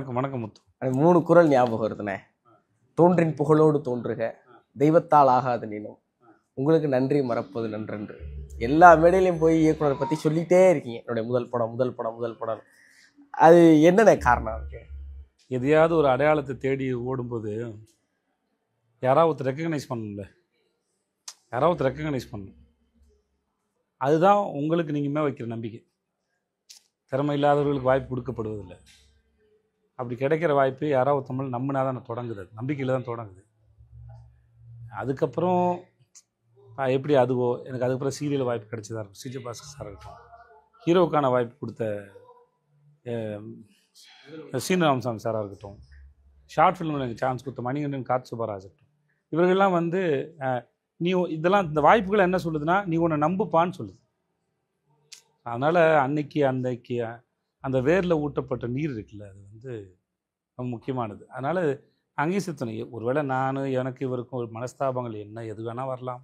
வணக்கம் வணக்கம் முத்து. 3 குறள் ஞாபகம் வருதுண்ணே. தோன்றின் புகழோடு தோன்றுக, தெய்வத்தால் ஆகாது நீனும், உங்களுக்கு நன்றி மறப்பது நன்றன்று. எல்லா மேடையிலையும் போய் இயக்குனரை பற்றி சொல்லிகிட்டே இருக்கீங்க. என்னுடைய முதல் படம். அது என்னென்ன காரணம் இருக்கு? எதையாவது ஒரு அடையாளத்தை தேடி ஓடும்போது யாராவது ரெக்கக்னைஸ் பண்ணணும்ல, பண்ணணும். அதுதான் உங்களுக்கு நீங்கள் வைக்கிற நம்பிக்கை. திறமை இல்லாதவர்களுக்கு வாய்ப்பு கொடுக்கப்படுவதில்லை. அப்படி கிடைக்கிற வாய்ப்பு யாராவது தமிழ் நம்பினா தான் தொடங்குது. அது நம்பிக்கையில் தான் தொடங்குது. அதுக்கப்புறம் எப்படி அதுவோ எனக்கு அதுக்கப்புறம் சீரியல் வாய்ப்பு கிடைச்சதா இருக்கும். சிஜி பாஸ்கர் சார் இருக்கட்டும், ஹீரோவுக்கான வாய்ப்பு கொடுத்த சீனிவாசன் சாராக இருக்கட்டும், ஷார்ட் ஃபிலிமில் எனக்கு சான்ஸ் கொடுத்த மணிகண்டன், கார்த் சுப்பராஜ் இருக்கட்டும், இவர்கள்லாம் நீ இதெல்லாம் இந்த வாய்ப்புகளை என்ன சொல்லுதுன்னா, நீ உன்னை நம்புப்பான்னு சொல்லுது. அதனால் அன்னைக்கு அந்த வேரில் ஊட்டப்பட்ட நீர் இருக்குல்ல, அது ரொம்ப முக்கியமானது. அதனால் அங்கேயும் சித்தணும். ஒருவேளை எனக்கு இவருக்கும் ஒரு மனஸ்தாபங்கள் எது வேணால் வரலாம்,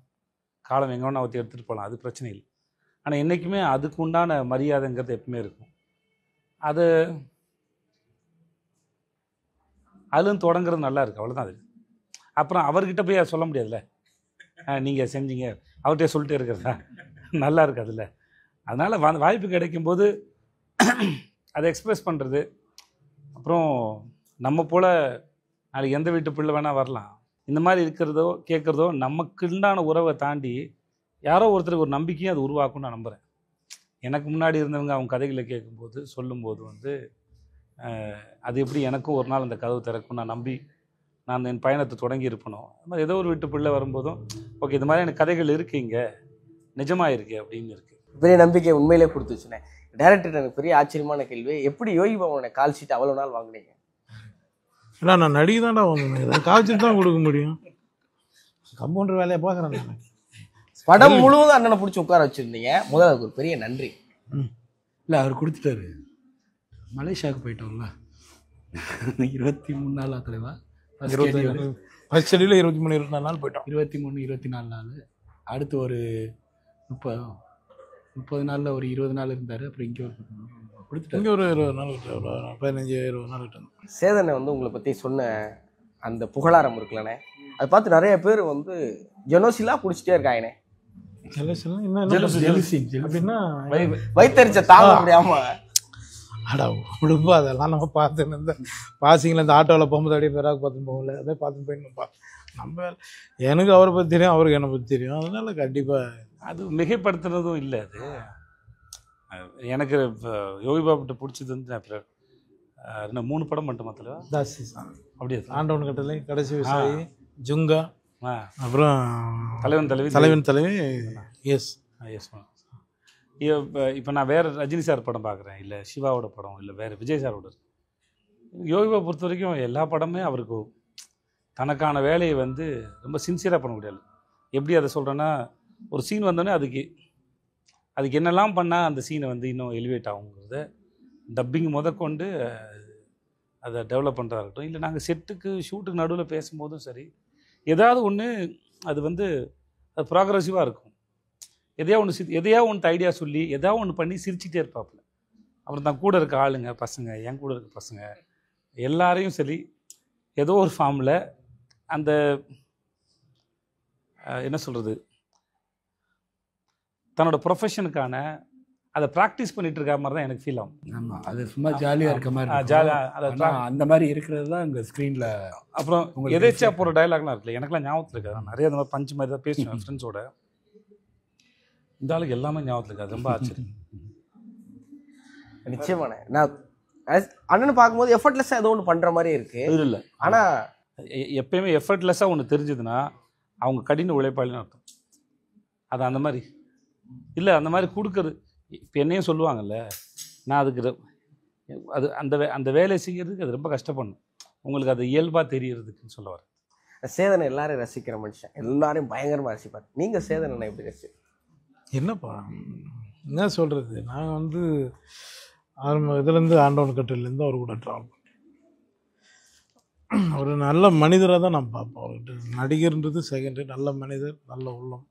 காலம் எங்கே வேணால் ஒருத்தி எடுத்துகிட்டு போகலாம், அது பிரச்சனை இல்லை. ஆனால் என்றைக்குமே அதுக்கு உண்டான மரியாதைங்கிறது எப்பவுமே இருக்கும். அதுலேருந்து தொடங்குறது நல்லா இருக்குது, அவ்வளோதான். அது அப்புறம் அவர்கிட்ட போய் சொல்ல முடியாதுல்ல, நீங்கள் செஞ்சீங்க அவர்கிட்ட சொல்லிட்டே இருக்கிறதா, நல்லா இருக்காதுல்ல. அதனால் வாய்ப்பு கிடைக்கும்போது அதை எக்ஸ்ப்ரெஸ் பண்ணுறது. அப்புறம் நம்ம போல் நாளைக்கு எந்த வீட்டு பிள்ளை வேணால் வரலாம். இந்த மாதிரி இருக்கிறதோ கேட்குறதோ நமக்குண்டான உறவை தாண்டி யாரோ ஒருத்தருக்கு ஒரு நம்பிக்கையும் அது உருவாக்கும்னு நான் நம்புகிறேன். எனக்கு முன்னாடி இருந்தவங்க அவங்க கதைகளை கேட்கும்போது சொல்லும்போது அது எப்படி எனக்கும் ஒரு நாள் அந்த கதவு திறக்கும் நான் நம்பி நான் என் பயணத்தை தொடங்கி இருப்பணும். அது மாதிரி ஏதோ ஒரு வீட்டு பிள்ளை வரும்போதும் ஓகே, இந்த மாதிரி எனக்கு கதைகள் இருக்குங்க, நிஜமாக இருக்குது அப்படின்னு இருக்குது. பெரிய நம்பிக்கை உண்மையிலே கொடுத்துச்சுனே. டைரக்டர் எனக்கு பெரிய ஆச்சரியமான கேள்வி, எப்படி யோகி பாபுவோட கால் ஷீட் அவ்வளோ நாள் வாங்கினீங்க? ஏன்னா நான் நடிகை தான்டா வாங்கினேன், கால் ஷீட் தான் கொடுக்க முடியும். கம்பவுண்டர் வேலையை பார்க்குறேன் நான். படம் முழுவதும் அண்ணனை பிடிச்சி உட்கார வச்சுருந்தீங்க, முதல்ல அதுக்கு ஒரு பெரிய நன்றி. இல்லை, அவர் கொடுத்துட்டாரு. மலேசியாவுக்கு போயிட்டோம்ல, 23 நாளா தலைவா? ஃபர்ஸ்ட் ஷெடியூலில் 23-24 நாள் போயிட்டோம். 23-24 நாள். அடுத்து ஒரு 30 நாளில் ஒரு 20 நாள் இருந்தார். அப்புறம் இங்கே ஒரு கொடுத்துட்டு இங்கே ஒரு 20 நாள் விட்டு, ஒரு 15-20 நாள் விட்டு. சேதனை உங்களை பற்றி சொன்ன அந்த புகழாரம் இருக்குல்லண்ணே, அதை பார்த்து நிறைய பேர் ஜெனோசிலாக குடிச்சிட்டே இருக்காங்கண்ணே. அப்படின்னா வைத்தறிச்ச தாங்க முடியாம அடா உடுப்பா, அதெல்லாம் நம்ம பார்த்துன்னு இந்த பாசிங்கில் இந்த ஆட்டோவில் போகும்போது அப்படியே பேராக பார்த்துன்னு போகல, அதே பார்த்துன்னு போயிடணும்ப்பா. நம்ம எனக்கு அவரை பற்றி தெரியும், அவருக்கு என்னை பற்றி தெரியும். அதனால கண்டிப்பாக அது மிகைப்படுத்துறதும் இல்லை. அது எனக்கு யோகி பாபுட்ட பிடிச்சது நான் 3 படம் மட்டும் மாத்திர தாசி அப்படியே ஆண்டவன் கட்டளை, கடைசி விவசாயி, ஜுங்கா, அப்புறம் தலைவன் தலைவி. எஸ். இப்போ நான் வேறு ரஜினி சார் படம் பார்க்குறேன், இல்லை சிவாவோட படம், இல்லை வேறு விஜய் சாரோட. யோகி பாபு பொறுத்த வரைக்கும் எல்லா படமே அவருக்கு தனக்கான வேலையை ரொம்ப சின்சியராக பண்ண முடியாது. எப்படி அதை சொல்கிறேன்னா, ஒரு சீன் வந்தோடனே அதுக்கு என்னெல்லாம் பண்ணால் அந்த சீனை இன்னும் எலிவேட் ஆகுங்கிறத டப்பிங் முதற்கொண்டு அதை டெவலப் பண்ணுறதா இருக்கட்டும், இல்லை நாங்கள் செட்டுக்கு ஷூட்டுக்கு நடுவில் பேசும்போதும் சரி, ஏதாவது ஒன்று அது அது ப்ராக்ரெசிவாக இருக்கும். எதையா ஒன்று ஐடியா சொல்லி எதாவது ஒன்று பண்ணி சிரிச்சிட்டே இருப்பாப்புல. அப்புறம் தான் கூட இருக்க ஆளுங்க, பசங்க, என் கூட இருக்க பசங்க எல்லாரையும் சரி ஏதோ ஒரு ஃபார்மில் அந்த என்ன சொல்கிறது, தன்னோட ப்ரொஃபஷனுக்கான அதை ப்ராக்டிஸ் பண்ணிட்டு இருக்க மாதிரி தான் எனக்கு ஃபீல் ஆகும். ஆமாம், அது சும்மா ஜாலியாக இருக்க மாதிரி, ஜாலியாக அந்த மாதிரி இருக்கிறது தான் இங்கே ஸ்க்ரீனில். அப்புறம் எதேச்சா போகிற டைலாக்லாம் இருக்குல்ல, எனக்குலாம் ஞாபகத்தில் இருக்காது. நிறைய அந்த மாதிரி பஞ்சு மாதிரி தான் பேசுவேன் ஃப்ரெண்ட்ஸோட. இந்த ஆளுக்கு எல்லாமே ஞாபகத்தில் இருக்காது, ரொம்ப ஆச்சரியம். நிச்சயமான நான் அண்ணன் பார்க்கும்போது எஃபர்ட்லெஸ்ஸாக ஏதோ ஒன்று பண்ணுற மாதிரி இருக்குது. இல்லை, ஆனால் எப்பயுமே எஃபர்ட்லெஸ்ஸாக ஒன்று தெரிஞ்சுதுன்னா அவங்க கடின உழைப்பாளின்னு அர்த்தம். அது அந்த மாதிரி இல்லை, அந்த மாதிரி கொடுக்குறது. இப்போ என்னையும் சொல்லுவாங்கல்ல, நான் அதுக்கு அந்த வேலையை செய்கிறதுக்கு அது ரொம்ப கஷ்டப்படணும். உங்களுக்கு அது இயல்பாக தெரியறதுக்குன்னு சொல்ல வரேன். சேதனை எல்லாரையும் ரசிக்கிற மனுஷன், எல்லாரையும் பயங்கரமாக ரசிப்பார். நீங்கள் சேதனை எப்படி ரசி? என்னப்பா என்ன சொல்கிறது, நாங்கள் ஆரம்ப இதுலேருந்து ஆண்டவன் கட்டிலேருந்து அவர் கூட ட்ராவல் பண்ணுறோம். ஒரு நல்ல மனிதராக தான் நான் பார்ப்போம். அவர்கிட்ட நடிகர்ன்றது செகண்டரி, நல்ல மனிதர், நல்ல உள்ளம்,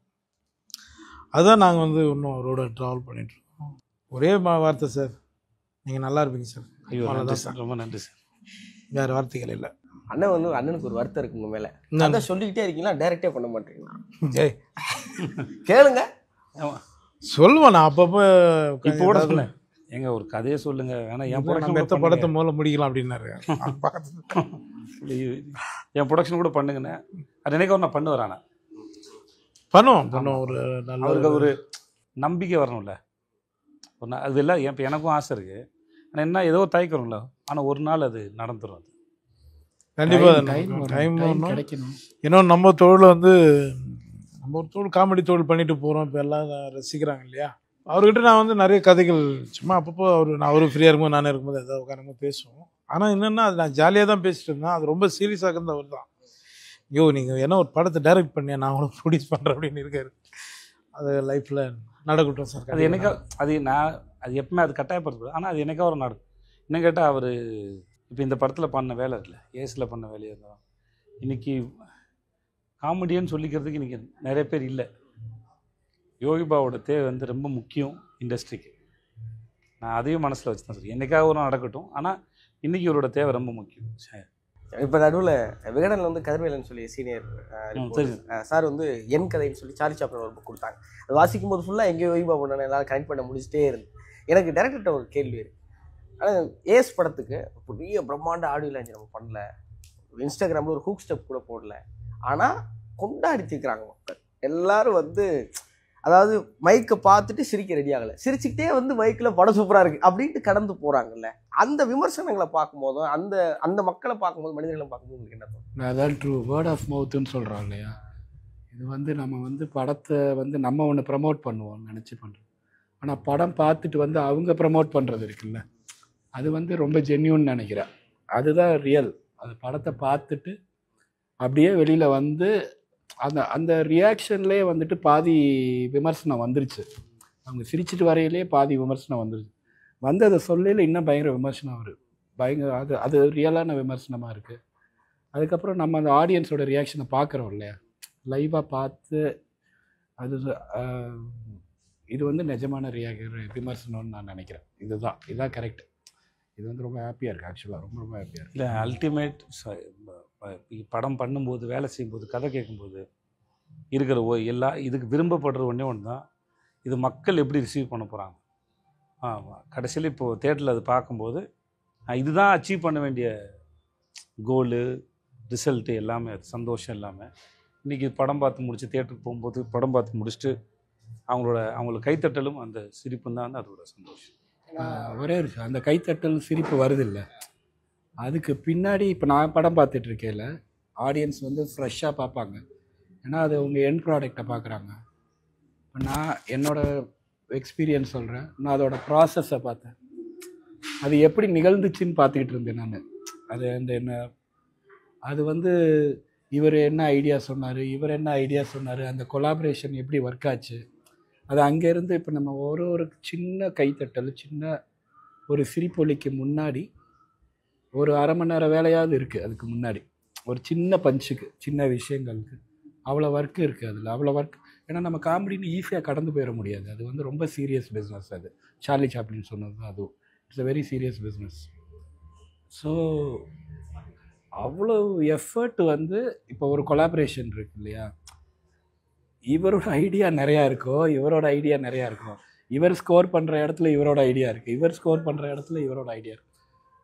அதுதான் நாங்கள் இன்னும் அவரோட ட்ராவல் பண்ணிகிட்ருக்கோம். ஒரே வார்த்தை சார், நீங்கள் நல்லா இருப்பீங்க சார். ஐயோ, நன்றி சார், ரொம்ப நன்றி சார். வேறு வார்த்தைகள் இல்லை. அண்ணன் வந்து அண்ணனுக்கு ஒரு வருத்தம் இருக்கு உங்க மேல. அதான் சொல்லிக்கிட்டே இருக்கீங்களா, டைரக்டே பண்ண மாட்டீங்களா? ஏய் கேளுங்க. சொல்லுவேன் நான் அப்பப்போ. இப்போ கூட சொல்ல எங்க ஒரு கதையை சொல்லுங்க, வேணா என் ப்ரொடக்ஷன் எத்த படத்தை முதல்ல முடிக்கலாம் அப்படின்னாரு. என் ப்ரொடக்ஷன் கூட பண்ணுங்கண்ணே. அது நினைக்க நான் பண்ண வரானே பண்ணுவோம். ஒரு நல்ல அவருக்கு ஒரு நம்பிக்கை வரணும்ல. ஒரு நாள் அது எல்லாம் இப்போ எனக்கும் ஆசை இருக்குது. ஆனால் என்ன ஏதோ தயக்கிறோம்ல, ஆனால் ஒரு நாள் அது நடந்துடும். அது கண்டிப்பாக டைம் கிடைக்கணும். இன்னும் நம்ம தொழில் வந்து நம்ம ஒரு தொழில் காமெடி தொழில் பண்ணிட்டு போகிறோம். இப்போ எல்லாம் ரசிக்கிறாங்க இல்லையா. அவர்கிட்ட நான் வந்து நிறைய கதைகள் சும்மா அப்பப்போ அவரு ஃப்ரீயாக இருக்கும்போது நானே இருக்கும்போது எதாவது உட்காந்து பேசுவோம். ஆனால் என்னென்னா அது நான் ஜாலியாக தான் பேசிட்டு இருந்தேன். அது ரொம்ப சீரியஸாக இருந்தது அவர் தான். ஐயோ நீங்கள் என்ன ஒரு படத்தை டைரக்ட் பண்ணியா, நான் கூட ப்ரொடியூஸ் பண்ணுறேன் அப்படின்னு இருக்காரு. அது லைஃப்பில் நடக்கட்டும் சார். அது என்னைக்கா அது எப்பவுமே அது கட்டாயப்படுத்தக்கூடாது. ஆனால் அது என்னைக்கா ஒரு நடக்கும். என்ன கேட்டால் அவர் இப்போ இந்த படத்தில் பண்ண வேலை இல்லை, ஏஸில் பண்ண வேலையாக இருந்தால் இன்றைக்கி காமெடியன்னு சொல்லிக்கிறதுக்கு இன்றைக்கி நிறைய பேர் இல்லை. யோகிபாவோட தேவை வந்து ரொம்ப முக்கியம் இண்டஸ்ட்ரிக்கு. நான் அதையும் மனசில் வச்சு தான் சொல்றேன். என்னைக்காக ஒரு நடக்கட்டும், ஆனால் இன்றைக்கி இவரோட தேவை ரொம்ப முக்கியம். இப்போ நடுவில் விகடனில் வந்து கதிர்வேலன் சொல்லி சீனியர் சார் வந்து என் கதைன்னு சொல்லி சார்லி சாப்ளின் ஒரு புக் கொடுத்தாங்க. அது வாசிக்கும் போது ஃபுல்லாக எங்கேயோ யோகிபா பண்ண எல்லாம் கனெக்ட் பண்ண முடிச்சுட்டே இருந்து எனக்கு டேரக்டர்கிட்ட ஒரு கேள்வி இருக்குது. ஆனால் ஏஸ் படத்துக்கு பெரிய பிரம்மாண்ட ஆடியோ லான்ச் நம்ம பண்ணல, இன்ஸ்டாகிராமில் ஒரு ஹூக் ஸ்டெப் கூட போடல, ஆனால் கொண்டாடி தீர்க்குறாங்க மக்கள் எல்லாரும். வந்து அதாவது மைக்கை பார்த்துட்டு சிரிக்க ரெடி ஆகலை, சிரிச்சுக்கிட்டே வந்து மைக்கில் படம் சூப்பராக இருக்குது அப்படின்ட்டு கடந்து போகிறாங்கல்ல. அந்த விமர்சனங்களை பார்க்கும்போதும் அந்த அந்த மக்களை பார்க்கும்போது, மனிதர்களை பார்க்கும்போது உங்களுக்கு என்ன தோணும்? அதான் ட்ரூ வேர்ட் ஆஃப் மவுத்துன்னு சொல்கிறோம் இல்லையா. இது வந்து நம்ம வந்து படத்தை வந்து நம்ம ஒன்று ப்ரமோட் பண்ணுவோம் நினச்சி பண்ணுறோம். ஆனால் படம் பார்த்துட்டு வந்து அவங்க ப்ரமோட் பண்ணுறது இருக்குல்ல, அது வந்து ரொம்ப ஜென்யூன் நினைக்கிறேன். அதுதான் ரியல். அது படத்தை பார்த்துட்டு அப்படியே வெளியில் வந்து அந்த அந்த ரியாக்ஷன்லேயே வந்துட்டு பாதி விமர்சனம் வந்துருச்சு. அவங்க சிரிச்சிட்டு வரையிலே பாதி விமர்சனம் வந்துருச்சு. வந்து அதை சொல்லையில் இன்னும் பயங்கர விமர்சனம் வருது. அது ரியலான விமர்சனமாக இருக்குது. அதுக்கப்புறம் நம்ம அந்த ஆடியன்ஸோட ரியாக்ஷனை பார்க்குறோம் இல்லையா, லைவாக பார்த்து அது இது வந்து நிஜமான விமர்சனம்னு நான் நினைக்கிறேன். இதுதான் கரெக்ட். இது வந்து ரொம்ப ஹாப்பியாக இருக்குது. ஆக்சுவலாக ரொம்ப ரொம்ப ஹாப்பியாக இருக்குது. இல்லை அல்டிமேட் படம் பண்ணும்போது, வேலை செய்யும்போது, கதை கேட்கும்போது இருக்கிற இதுக்கு விரும்பப்படுற ஒன்றே ஒன்று தான், இது மக்கள் எப்படி ரிசீவ் பண்ண போகிறாங்க. கடைசியில் இப்போது தேட்டரில் அது பார்க்கும்போது இதுதான் அச்சீவ் பண்ண வேண்டிய கோலு, ரிசல்ட்டு எல்லாமே. அது சந்தோஷம் எல்லாமே. இன்றைக்கி படம் பார்த்து முடிச்சு தேட்டருக்கு போகும்போது படம் பார்த்து முடிச்சுட்டு அவங்களுக்கு கைத்தட்டலும் அந்த சிரிப்பும் தான் அதோட சந்தோஷம். ஒரே அந்த கைத்தட்டல் சிரிப்பு வருது இல்லை, அதுக்கு பின்னாடி இப்போ நான் படம் பார்த்துட்ருக்கேன்ல, ஆடியன்ஸ் வந்து ஃப்ரெஷ்ஷாக பார்ப்பாங்க. ஏன்னா அது அவங்க எண்ட் ப்ராடக்டை பார்க்குறாங்க. இப்போ நான் என்னோடய எக்ஸ்பீரியன்ஸ் சொல்கிறேன். நான் அதோட ப்ராசஸை பார்த்தேன். அது எப்படி நிகழ்ந்துச்சுன்னு பார்த்துக்கிட்டு இருந்தேன் நான். அது அது வந்து இவர் என்ன ஐடியா சொன்னார், இவர் என்ன ஐடியா சொன்னார், அந்த கொலாபரேஷன் எப்படி ஒர்க் ஆச்சு, அது அங்கேருந்து இப்போ நம்ம ஒரு சின்ன கைத்தட்டல், சின்ன ஒரு சிரிப்பொலிக்கு முன்னாடி ஒரு அரை மணி நேரம் வேலையாவது இருக்குது. அதுக்கு முன்னாடி ஒரு சின்ன பஞ்சுக்கு, சின்ன விஷயங்களுக்கு அவ்வளோ ஒர்க்கு இருக்குது. அதில் அவ்வளோ ஒர்க். ஏன்னா நம்ம காமெடின்னு ஈஸியாக கடந்து போயிட முடியாது. அது வந்து ரொம்ப சீரியஸ் பிஸ்னஸ். அது சார்லி சாப்ளின் சொன்னது தான். அதுவும் it's a very serious business. So அவ்வளோ எஃபர்ட் வந்து இப்போ ஒரு கொலாபரேஷன் இருக்கு இல்லையா, இவரோட ஐடியா நிறையா இருக்கோ, இவரோட ஐடியா நிறையா இருக்கும். இவர் ஸ்கோர் பண்ணுற இடத்துல இவரோட ஐடியா இருக்குது, இவர் ஸ்கோர் பண்ணுற இடத்துல இவரோட ஐடியா இருக்குது.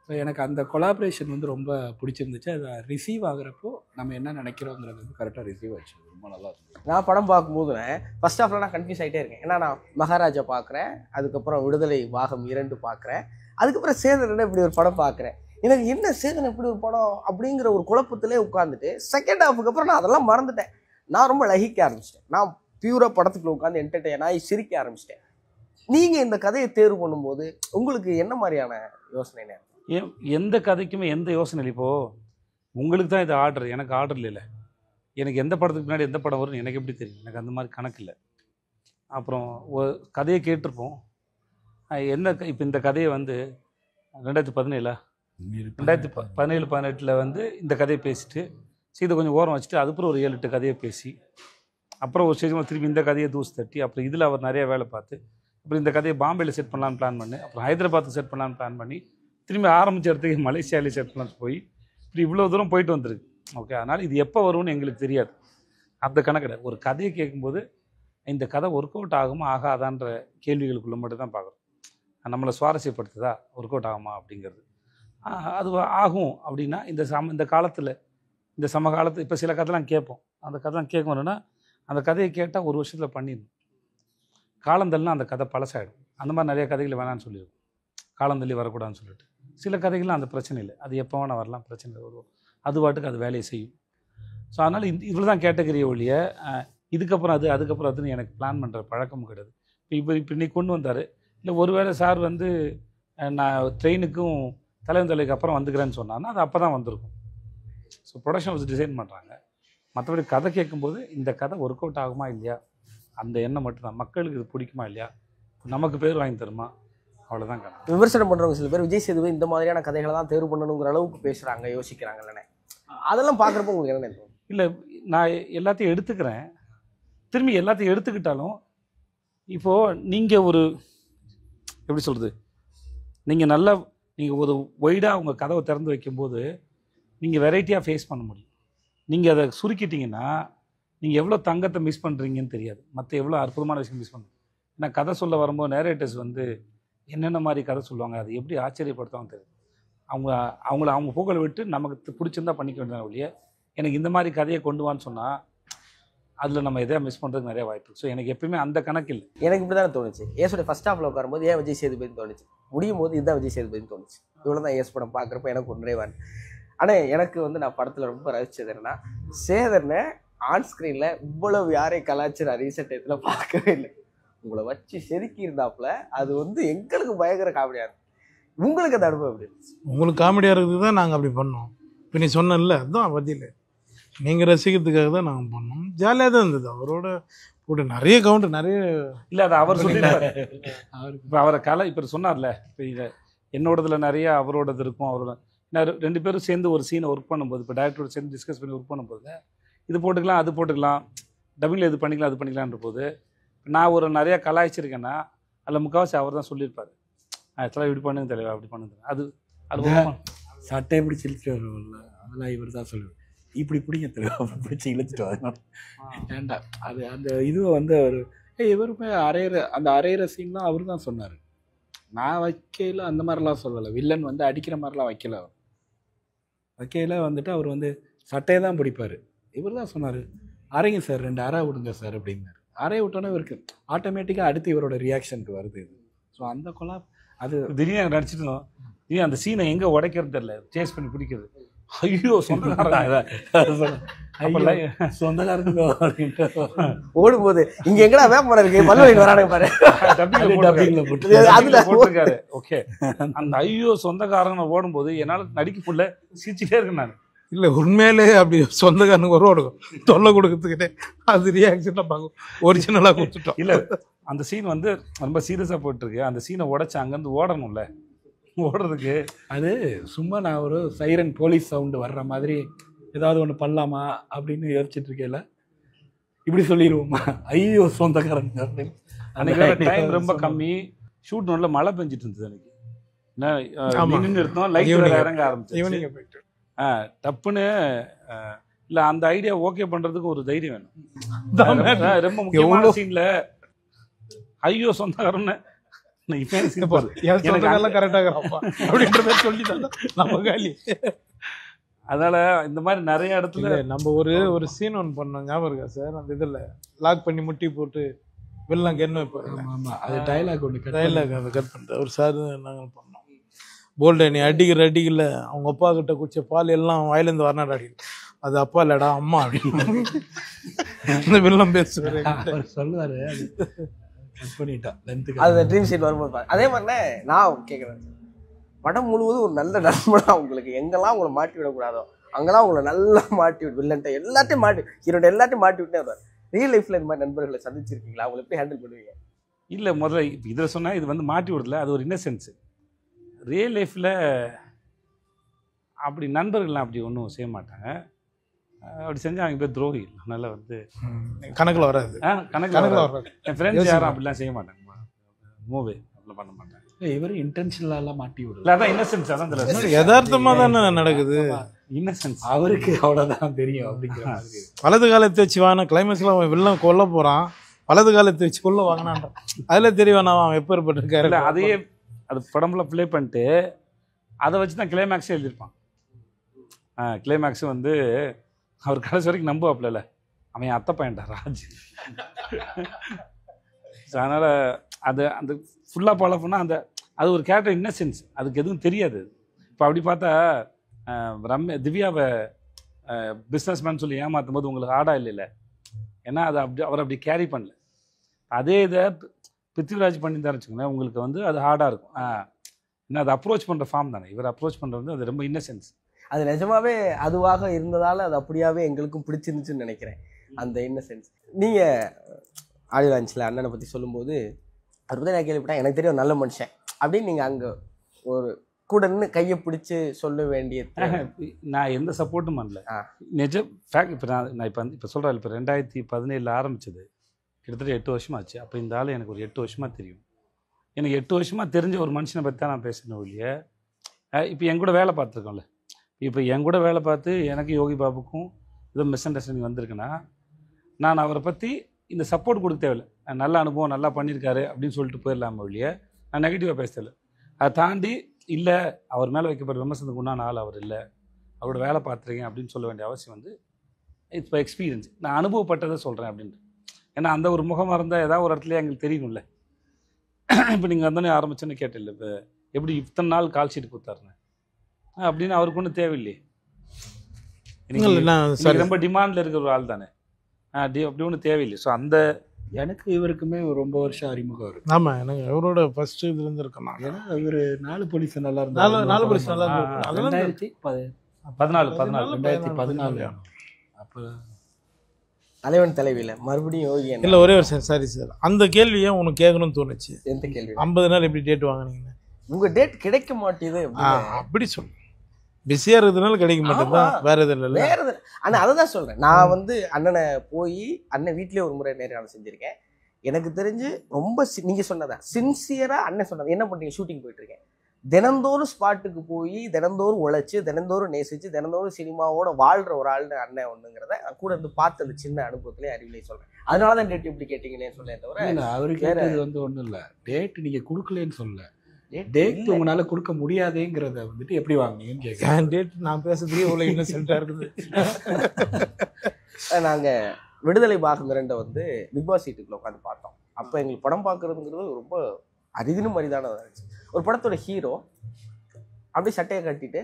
ஸோ எனக்கு அந்த கொலாபரேஷன் வந்து ரொம்ப பிடிச்சிருந்துச்சு. அதை ரிசீவ் ஆகுறப்போ நம்ம என்ன நினைக்கிறோங்கிறது வந்து கரெக்டாக ரிசீவ் ஆச்சு. ரொம்ப நல்லா இருந்துச்சு. நான் படம் பார்க்கும்போது ஃபர்ஸ்ட் ஹாஃபில் நான் கன்ஃபியூஸ் ஆகிட்டே இருக்கேன். ஏன்னா நான் மகாராஜா பார்க்குறேன், அதுக்கப்புறம் விடுதலை பாகம் 2 பார்க்குறேன், அதுக்கப்புறம் சேதனை இப்படி ஒரு படம் பார்க்குறேன். எனக்கு என்ன சேதனை இப்படி ஒரு படம் அப்படிங்கிற ஒரு குழப்பத்திலே உட்காந்துட்டு செகண்ட் ஹாஃபுக்கு அப்புறம் நான் அதெல்லாம் மறந்துட்டேன். நான் ரொம்ப லகிக்க ஆரம்பிச்சிட்டேன். நான் பியூராக படத்துக்குள்ள உட்காந்து என்டர்டெயின் ஆகி சிரிக்க ஆரம்பிச்சிட்டேன். நீங்கள் இந்த கதையை தேர்வு பண்ணும்போது உங்களுக்கு என்ன மாதிரியான யோசனை? எந்த கதைக்குமே எந்த யோசனை இல்லை. இப்போது உங்களுக்கு தான் இது ஆர்டர், எனக்கு ஆர்டர் இல்லை. எனக்கு எந்த படத்துக்கு முன்னாடி எந்த படம் வரும்னு எனக்கு எப்படி தெரியும்? எனக்கு அந்த மாதிரி கணக்கு இல்லை. அப்புறம் ஒரு கதையை கேட்டிருப்போம். என்ன இப்போ இந்த கதையை வந்து 2017 2017-18 வந்து இந்த கதையை பேசிட்டு இதை கொஞ்சம் ஓரம் வச்சுட்டு அதுக்கப்புறம் ஒரு 7-8 கதையை பேசி அப்புறம் ஒரு ஸ்டேஜ் திருப்பி இந்த கதையை தூசி தட்டி அப்புறம் இதில் அவர் நிறைய வேலை பார்த்து அப்புறம் இந்த கதையை பாம்பேயில் செட் பண்ணலான்னு பிளான் பண்ணி அப்புறம் ஹைதராபாத்துக்கு செட் பண்ணலான்னு பிளான் பண்ணி திரும்பி ஆரம்பித்த இடத்துக்கு மலேசியாவிலே செட் பண்ணலான்னு போய் இப்படி இவ்வளோ தூரம் போயிட்டு வந்திருக்கு. ஓகே, அதனால் இது எப்போ வரும்னு எங்களுக்கு தெரியாது. அந்த கணக்கில் ஒரு கதையை கேட்கும்போது இந்த கதை ஒர்க் அவுட் ஆகுமா ஆகாதான்ற கேள்விகளுக்குள்ளே மட்டும் தான் பார்க்குறோம். நம்மளை சுவாரஸ்யப்படுத்துதா, ஒர்க் அவுட் ஆகுமா அப்படிங்கிறது. அது ஆகும் அப்படின்னா இந்த காலத்தில் இந்த சமகாலத்தில் இப்போ சில கதைலாம் கேட்போம். அந்த கதைலாம் கேட்கணுன்னா அந்த கதையை கேட்டால் ஒரு வருஷத்தில் பண்ணிடணும். காலந்தள்ளினா அந்த கதை பழசாயிடும். அந்த மாதிரி நிறைய கதைகள் வேணான்னு சொல்லியிருக்கோம், காலந்தள்ளி வரக்கூடாதுன்னு சொல்லிட்டு. சில கதைகள்லாம் அந்த பிரச்சனை இல்லை, அது எப்போ வேணால் வரலாம், பிரச்சனை வரும், அது பாட்டுக்கு அது வேலையை செய்யும். ஸோ அதனால் இவ்வளோ தான் கேட்டகரிய ஒழிய இதுக்கப்புறம் அதுக்கப்புறம் அதுன்னு எனக்கு பிளான் பண்ணுற பழக்கமும் கிடையாது. இப்போ இன்னைக்கு கொண்டு வந்தார், இல்லை ஒருவேளை சார் வந்து நான் ட்ரெயினுக்கும் தலைவன் அப்புறம் வந்துக்கிறேன்னு சொன்னான்னா அது அப்போ தான் வந்திருக்கும். ஸோ ப்ரொடக்ஷன் வச்சு டிசைன் பண்ணுறாங்க. மற்றபடி கதை கேட்கும்போது இந்த கதை ஒர்க் அவுட் ஆகுமா இல்லையா அந்த எண்ணம் மட்டும்தான். மக்களுக்கு இது பிடிக்குமா இல்லையா, நமக்கு பேர் வாங்கி தருமா, அவ்வளோதான் கதை. விமர்சனம் பண்ணுறவங்க சில பேர் விஜய் சேதுபதி இந்த மாதிரியான கதைகளை தான் தேர்வு பண்ணணுங்கிற அளவுக்கு பேசுகிறாங்க, யோசிக்கிறாங்க இல்லைண்ணே. அதெல்லாம் பார்க்குறப்ப உங்களுக்கு என்ன தோணும்? இல்லை, நான் எல்லாத்தையும் எடுத்துக்கிறேன், திரும்பி எல்லாத்தையும் எடுத்துக்கிட்டாலும் இப்போது நீங்கள் ஒரு எப்படி சொல்கிறது, நீங்கள் ஒரு ஒய்டாக உங்கள் கதவை திறந்து வைக்கும்போது நீங்கள் வெரைட்டியாக ஃபேஸ் பண்ண முடியும். நீங்கள் அதை சுருக்கிட்டீங்கன்னா நீங்கள் எவ்வளோ தங்கத்தை மிஸ் பண்ணுறீங்கன்னு தெரியாது, மற்ற எவ்வளோ அற்புதமான விஷயம் மிஸ் பண்ணுறீங்க. ஏன்னா கதை சொல்ல வரும்போது நேரேட்டர்ஸ் வந்து என்னென்ன மாதிரி கதை சொல்லுவாங்க, அது எப்படி ஆச்சரியப்படுத்தாமல் தெரியும். அவங்க புகழை விட்டு நமக்கு பிடிச்சிருந்தா பண்ணிக்க வேண்டியதான் ஒழிய எனக்கு இந்த மாதிரி கதையை கொண்டு வான்னு சொன்னால் அதில் நம்ம எதையா மிஸ் பண்ணுறதுக்கு நிறைய வாய்ப்பு. ஸோ எனக்கு எப்பயுமே அந்த கணக்கு இல்லை. எனக்கு இப்படி தானே தோணுச்சு. ஏஸோட ஃபர்ஸ்ட் ஹாஃபில் உட்காரும்போது ஏன் விஜய் சேதுபதினு தோணுச்சு, முடியும் போது இதுதான் விஜய் சேதுபதினு தோணுச்சு. இவ்வளோ தான் ஏஸ் படம் பார்க்குறப்ப எனக்கு ஒரு நிறைவான். ஆனால் எனக்கு வந்து நான் படத்தில் ரொம்ப ரசிச்சது என்னன்னா, சேதனை ஆன் ஸ்க்ரீனில் இவ்வளவு யாரை கலாச்சி நான் ரீசெண்ட் டயத்தில் பார்க்கவே இல்லை. உங்களை வச்சு செதுக்கி இருந்தாப்புல அது வந்து எங்களுக்கு பயங்கர காமெடியாக இருந்துச்சு. உங்களுக்கு அந்த அனுபவம் எப்படி இருந்துச்சு? உங்களுக்கு காமெடியாக இருக்குது தான் நாங்கள் அப்படி பண்ணோம். இப்போ நீ சொன்னல அதுதான் பதில், நீங்கள் ரசிக்கிறதுக்காக தான் நாங்கள் பண்ணோம். ஜாலியாக தான் இருந்தது. அவரோட போட்டு நிறைய கவுண்டர் நிறைய இல்லை, அது அவர் சொல்லிட்டாரு. இப்போ அவரை இப்போ சொன்னார்ல, இப்போ இதை என்னோடதுல நிறைய அவரோடது இருக்கும். அவரோட ரெண்டு பேரும் சேர்ந்து ஒரு சீனை ஒர்க் பண்ணும்போது, இப்போ டேரக்டரோட சேர்ந்து டிஸ்கஸ் பண்ணி ஒர்க் பண்ணும்போது இது போட்டுக்கலாம் அது போட்டுக்கலாம், டப்பிங்கில் இது பண்ணிக்கலாம் அது பண்ணிக்கலான்ற போது நான் ஒரு நிறையா கலாய்ச்சிருக்கேன்னா அதில் முக்கால்வாசி அவர் தான் சொல்லியிருப்பார். ஆக்சுவலாக இப்படி பண்ணுங்க தலைவா, அப்படி பண்ணுங்க. அது சட்டையை பிடிச்சி இழுத்துட்டு வருவோம்ல, அதெல்லாம் இவர் தான் சொல்லுவார். இப்படி பிடிங்க தலைவா, பிடிச்சி இழுத்துட்டு வர ஏண்டா அது அந்த இதுவை வந்து அவர் இவருமே அரையிற சீன்லாம் அவர் தான் சொன்னார். நான் வைக்கையில் அந்த மாதிரிலாம் சொல்லலை. வில்லன் வந்து அடிக்கிற மாதிரிலாம் வைக்கல. அவர் வைக்கையில் வந்துட்டு அவர் வந்து சட்டையை தான் பிடிப்பார். இவர் தான் சொன்னார், அரைங்க சார், 2 அரை விடுங்க சார் அப்படின்னாரு. அரையை விட்டோன்னே இவருக்கு ஆட்டோமேட்டிக்காக அடுத்து இவரோட ரியாக்ஷனுக்கு வருது இது. ஸோ அந்த கொலா அது திடீர்னு நடிச்சிட்டோம். அந்த சீனை எங்கே உடைக்கிறது தெரியல, சேஸ் பண்ணி பிடிக்கிறது. ஐயோ சொந்தக்காரங்க ஓடும்போது இங்க எங்கடா வேப்பமரம் இருக்கு, பல்வழியில் வரானுங்க பாரு. ஓகே, அந்த ஐயோ சொந்தக்காரங்க ஓடும்போது என்னால் நடிக்க முடியல, சிரிச்சுட்டே இருக்கேன் நான். இல்லை உண்மையிலே அப்படி சொந்தக்காரனுக்கு ஒரு ஓடுக்கும் தொல்லை கொடுக்கறதுக்கிட்டே அது ரியாக்ஷனாக பார்க்கும், ஒரிஜினலாக கொடுத்துட்டோம். இல்லை, அந்த சீன் வந்து ரொம்ப சீரியஸாக போயிட்டுருக்கு. அந்த சீனை உடச்சி அங்கேருந்து ஓடணும்ல, ஓடுறதுக்கு அது சும்மா நான் ஒரு சைரன் போலீஸ் சவுண்டு வர்ற மாதிரி ஏதாவது ஒன்று பண்ணலாமா அப்படின்னு யோசிச்சுட்டு இருக்கேன்ல, இப்படி சொல்லிடுவோமா ஐயோ சொந்தக்காரங்க அப்படின்னு. அன்றைக்கி டைம் ரொம்ப கம்மி, ஷூட் நல்ல மழை பெஞ்சிட்டு இருந்தது. அன்றைக்கி நின்று இருந்தோம், லைட் இறங்க ஆரம்பிச்சு டப்புன்னு. இல்லை, அந்த ஐடியா ஓகே பண்ணுறதுக்கு ஒரு தைரியம் வேணும். ரொம்ப முக்கியமான சீனில் ஐயோ சொந்தக்காரன்னு அதனால இந்த மாதிரி நிறைய இடத்துல நம்ம ஒரு சீன் ஒன்று பண்ணோம், ஞாபகம் இருக்கா சார்? அந்த இதில் லாக் பண்ணி முட்டி போட்டு வெளிலாம் கென்ன வைப்பாங்க. ஆமாம், அது டைலாக் ஒன்று டைலாக் அதை கட் பண்ணிட்டு ஒரு சார் நாங்கள் பண்ணோம். போல்டு நீ அடிக்கல, அவங்க அப்பா கிட்ட குடிச்ச பால் எல்லாம் வாயிலேருந்து வரநாடு அடி, அது அப்பா இல்லடா அம்மா அப்படின்னு இந்த வெள்ளம் பேசுவார் சொல்லுவார். அது ட்ரீம் சீட் வரும்போது அதே மாதிரினே நான் கேட்குறேன், படம் முழுவதும் ஒரு நல்ல நண்பனா உங்களுக்கு எங்கெல்லாம் உங்களை மாட்டி விடக்கூடாதோ அங்கெல்லாம் உங்களை நல்லா மாட்டி விட்டு, வில்லன்ட்ட எல்லாத்தையும் மாட்டி, ஹீரோட எல்லாத்தையும் மாட்டி விட்டே வருவார். ரியல் லைஃப்ல இந்த மாதிரி நண்பர்களை சந்திச்சிருக்கீங்களா? அவங்களை எப்படி ஹேண்டில் பண்ணுவீங்க? இல்லை, முதல்ல இதில் சொன்னால் இது வந்து மாட்டி விடல, அது ஒரு இன்னசென்ஸு. ரியல் லைஃப்பில் அப்படி நண்பர்கள்லாம் அப்படி ஒன்றும் செய்ய மாட்டாங்க. அப்படி செஞ்சால் அவங்க பேர் துரோகி. அதனால் வந்து கணக்கில் வராது. கணக்கில் வராது. என் ஃப்ரெண்ட்ஸ் யாரும் அப்படிலாம் செய்ய மாட்டாங்க, மூவி அப்படிலாம் பண்ண மாட்டாங்க. இவர் இன்டென்ஷனலாலாம் மாட்டி விடல. இல்லை, அதான் இன்னசென்ஸ், அதான் யதார்த்தமாக தானே நடக்குது. இன்னசென்ஸ். அவருக்கு அவ்வளோதான் தெரியும் அப்படிங்கிற மாதிரி. வலது காலத்தை வச்சு வாங்கினா கிளைமேக்ஸில் அவன் வில்லன் கொல்ல போகிறான், வலது காலத்தை வச்சு கொல்ல வாங்கினான்றான். அதில் தெரியும் அவன் எப்பேற்பட்டிருக்காரு. இல்லை அதையே அது படம்ல ப்ளே பண்ணிட்டு அதை வச்சு தான் கிளைமேக்ஸே எழுதியிருப்பான். கிளைமேக்ஸ் வந்து அவர் கடைசி வரைக்கும் நம்புவாப்ல, அவன் அத்தை பையன்டா ராஜ். ஸோ அதனால் அது அந்த ஃபுல்லாக ஃபாலோ பண்ணால் அந்த அது ஒரு கேரக்டர் இன்னசென்ஸ், அதுக்கு எதுவும் தெரியாது. இப்போ அப்படி பார்த்தா திவ்யாவை பிஸ்னஸ் மேன் சொல்லி ஏமாற்றும் போது உங்களுக்கு ஹார்டாக இல்லைல்ல, ஏன்னா அது அப்படி அவர் அப்படி கேரி பண்ணல. அதே இதை பிருத்திவிராஜ் பண்ணியிருந்தாரு வச்சுக்கோங்களேன், உங்களுக்கு வந்து அது ஹார்டாக இருக்கும். ஏன்னா அது அப்ரோச் பண்ணுற ஃபார்ம் தானே, இவர் அப்ரோச் பண்ணுறது அது ரொம்ப இன்னசென்ஸ். அது நிஜமாவே அதுவாக இருந்ததால் அது அப்படியாவே எங்களுக்கும் பிடிச்சிருந்துச்சுன்னு நினைக்கிறேன், அந்த இன்னசென்ஸ். நீங்கள் ஆடியோ லான்ச்சில் அண்ணனை பற்றி சொல்லும்போது அவர் பற்றி நான் கேள்விப்பட்டேன், எனக்கு தெரியும் நல்ல மனுஷன் அப்படின்னு. நீங்கள் அங்கே ஒரு கூட நின்று கையை பிடிச்சி சொல்ல வேண்டிய நான் எந்த சப்போர்ட்டும் பண்ணல. நிஜம் ஃபேக்ட். இப்போ இப்போ சொல்கிறேன், இப்போ 2017 ஆரம்பிச்சது, கிட்டத்தட்ட 8 வருஷமாச்சு. அப்போ இந்த ஆள் எனக்கு ஒரு 8 வருஷமாக தெரியும். எனக்கு 8 வருஷமாக தெரிஞ்ச ஒரு மனுஷனை பற்றி தான் நான் பேசணும் ஒழிய, இப்போ என் கூட வேலை பார்த்துருக்கோம்ல, இப்போ என் கூட வேலை பார்த்து எனக்கு யோகி பாபுக்கும் ஏதோ மிஸ் அண்டர்ஸ்டாண்டிங் வந்திருக்குன்னா நான் அவரை பற்றி இந்த சப்போர்ட் கொடுக்க தேவையில்லை. நல்ல அனுபவம், நல்லா பண்ணியிருக்காரு அப்படின்னு சொல்லிட்டு போயிடலாம ஒழிய நான் நெகட்டிவாக பேச தேவையில்லை. அதை தாண்டி இல்லை அவர் மேலே வைக்கப்படுற விமர்சனத்துக்கு உண்டான ஆள் அவர் இல்லை, அவரோட வேலை பார்த்துருக்கேன் அப்படின்னு சொல்ல வேண்டிய அவசியம் வந்து இப்போ எக்ஸ்பீரியன்ஸ், நான் அனுபவப்பட்டதை சொல்கிறேன் அப்படின்ட்டு. ஏன்னா அந்த ஒரு முகமாக இருந்தால் ஏதாவது ஒரு இடத்துல எங்களுக்கு தெரியணும்ல. இப்போ நீங்கள் வந்தோடனே ஆரம்பிச்சோன்னு கேட்டில்ல, இப்போ எப்படி இத்தனை நாள் கால் ஷீட் கொடுத்தாருன்னு அப்படின்னு அவருக்கு ஒன்றும் தேவையில்லையே. ரொம்ப டிமாண்டில் இருக்கிற ஒரு ஆள் தானே, அப்படி ஒன்றும் தேவையில்லை. ஸோ அந்த எனக்கு இவருக்குமே ஒரு ரொம்ப வருஷம் அறிமுகம் இருக்கு. ஆமாம், எனக்கு அவரோட ஃபர்ஸ்ட் இதுலேருந்து இருக்கணும். ஏன்னா இவர் 4 போலீஸ் நல்லா இருந்தாரு. 4 போலீஸ் நல்லா இருந்தாரு. 2014 அப்போ தலைவன் தலைவியில் மறுபடியும் யோகி இல்லை ஒரே ஒரு சாரி சார், அந்த கேள்வியை உனக்கு கேட்கணும்னு தோணுச்சு. எந்த கேள்வி? 50 நாள் எப்படி டேட் வாங்கினீங்க? உங்கள் டேட் கிடைக்க மாட்டேது அப்படி சொல்லு, பிஸியாக இருக்கிறதுனால கிடைக்க மாட்டேதான், வேற எதுவும் இல்லை. வேற எது? ஆனால் அதை தான் சொல்கிறேன். நான் வந்து அண்ணனை போய் அண்ணன் வீட்டிலே ஒரு முறை நேர்காணல் செஞ்சுருக்கேன். எனக்கு தெரிஞ்சு ரொம்ப நீங்கள் சொன்னதான் சின்சியராக அண்ணன் சொன்னது. என்ன பண்ணுறீங்க? ஷூட்டிங் போயிட்டுருக்கேன். தினந்தோறும் ஸ்பாட்டுக்கு போய் தினந்தோறும் உழைச்சி தினந்தோறும் நேசித்து தினந்தோறும் சினிமாவோட வாழ்கிற ஒரு ஆள் அண்ணன் ஒன்றுங்கிறத கூட இருந்து பார்த்தது சின்ன அனுபவத்திலே அறிவிலே சொல்கிறேன். அதனால தான் டேட் இப்படி கேட்டிங்கன்னு சொன்னேன் தவிர அவருக்கு அது வந்து ஒன்றும் இல்லை. டேட் நீங்கள் கொடுக்கலன்னு சொல்ல, டேட் உங்களால கொடுக்க முடியாதேங்கிறத வந்துட்டு எப்படி வாங்கினீங்கன்னு கேட்குறேன். டேட் நான் பேசுறதுக்கே இவ்வளோ இன்னசென்ட்டாக இருக்குது. நாங்கள் விடுதலை பாகம் 2 வந்து பிக் பாஸ் சீட்டுக்குள்ள உட்காந்து பார்த்தோம். அப்போ எங்களுக்கு படம் பார்க்குறதுங்கிறது ரொம்ப அரிதினும் அரிதானதாக இருந்துச்சு. ஒரு படத்தோட ஹீரோ அப்படியே சட்டையை கட்டிட்டு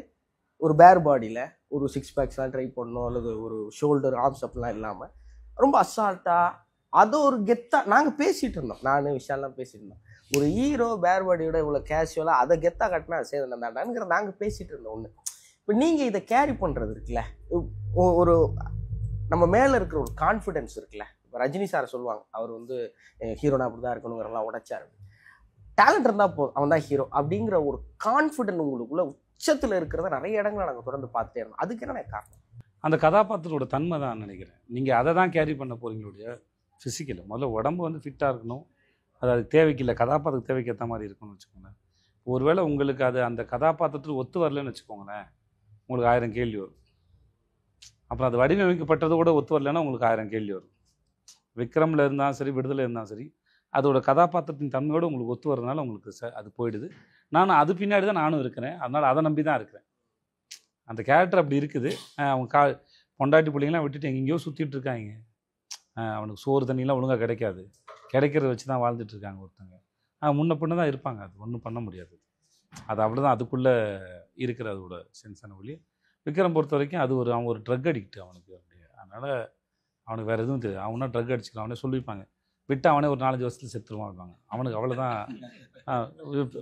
ஒரு பேர் பாடியில் ஒரு 6 பேக்ஸ்லாம் ட்ரை பண்ணணும், அல்லது ஒரு ஷோல்டர் ஆர்ம்ஸ் அப்படிலாம் இல்லாமல் ரொம்ப அசால்ட்டாக அது ஒரு கெத்தாக நாங்கள் பேசிகிட்டு இருந்தோம். நான் விஷயம்லாம் பேசிட்டு இருந்தோம். ஒரு ஹீரோ பேர் பாடியோட இவ்வளோ கேஷுவலாக அதை கெத்தாக கட்டினா சேதம் தாண்டாங்கிற நாங்கள் பேசிகிட்டு இருந்தோம் ஒன்று. இப்போ நீங்கள் இதை கேரி பண்ணுறது இருக்குல்ல, ஒரு நம்ம மேலே இருக்கிற ஒரு கான்ஃபிடென்ஸ் இருக்குல்ல. இப்போ ரஜினி சாரை சொல்லுவாங்க, அவர் வந்து ஹீரோனா அப்படி தான் இருக்கணுங்கிறலாம் உடைச்சாரு. டேலண்ட் இருந்தால் போதும், அவன் தான் ஹீரோ அப்படிங்கிற ஒரு கான்ஃபிடென்ட் உங்களுக்குள்ள உச்சத்தில் இருக்கிறத நிறைய இடங்களை நாங்கள் தொடர்ந்து பார்த்துட்டே இருந்தோம். அதுக்கு என்ன காரணம்? அந்த கதாபாத்திரோட தன்மை தான் நினைக்கிறேன். நீங்கள் அதை தான் கேரி பண்ண போகிறீங்களுடைய ஃபிசிக்கல். முதல்ல உடம்பு வந்து ஃபிட்டாக இருக்கணும், அது அதுக்கு தேவைக்கு இல்லை, கதாபாத்திரத்துக்கு தேவைக்கு ஏற்ற மாதிரி இருக்கணும்னு வச்சுக்கோங்களேன். ஒருவேளை உங்களுக்கு அது அந்த கதாபாத்திரத்துக்கு ஒத்து வரலன்னு வச்சுக்கோங்களேன், உங்களுக்கு 1000 கேள்வி வரும். அப்புறம் அது வடிவமைக்கப்பட்டது கூட ஒத்து வரலன்னா உங்களுக்கு 1000 கேள்வி வரும். விக்ரமில் இருந்தாலும் சரி, விடுதலை இருந்தாலும் சரி, அதோட கதாபாத்திரத்தின் தன்மையோடு உங்களுக்கு ஒத்து வரதுனால உங்களுக்கு அது போயிடுது. நானும் அது பின்னாடி தான் நானும் இருக்கிறேன், அதனால் அதை நம்பி தான் இருக்கிறேன். அந்த கேரக்டர் அப்படி இருக்குது. அவங்க பொண்டாட்டி பிள்ளைங்களாம் விட்டுட்டு எங்கெங்கேயோ சுற்றிட்டு இருக்காங்க. அவனுக்கு சோறு தண்ணியெலாம் ஒழுங்காக கிடைக்காது, கிடைக்கிறத வச்சு தான் வாழ்ந்துட்டு இருக்காங்க ஒருத்தங்க. முன்ன பின்ன தான் இருப்பாங்க, அது ஒன்றும் பண்ண முடியாது. அது அப்படி தான் அதுக்குள்ளே இருக்கிற அதோட சென்ஸான ஒளி. விக்ரம் பொறுத்த வரைக்கும் அது அவன் ஒரு ட்ரக் அடிக்ட் அவனுக்கு. அப்படி அதனால் அவனுக்கு வேறு எதுவும் தெரியாது. அவனா ட்ரக் அடிச்சுக்கலாம், அவனே சொல்லியிருப்பாங்க, விட்டு அவனே ஒரு 4-5 வருஷத்தில் செத்துருவான் இருப்பாங்க. அவனுக்கு அவ்வளோதான்.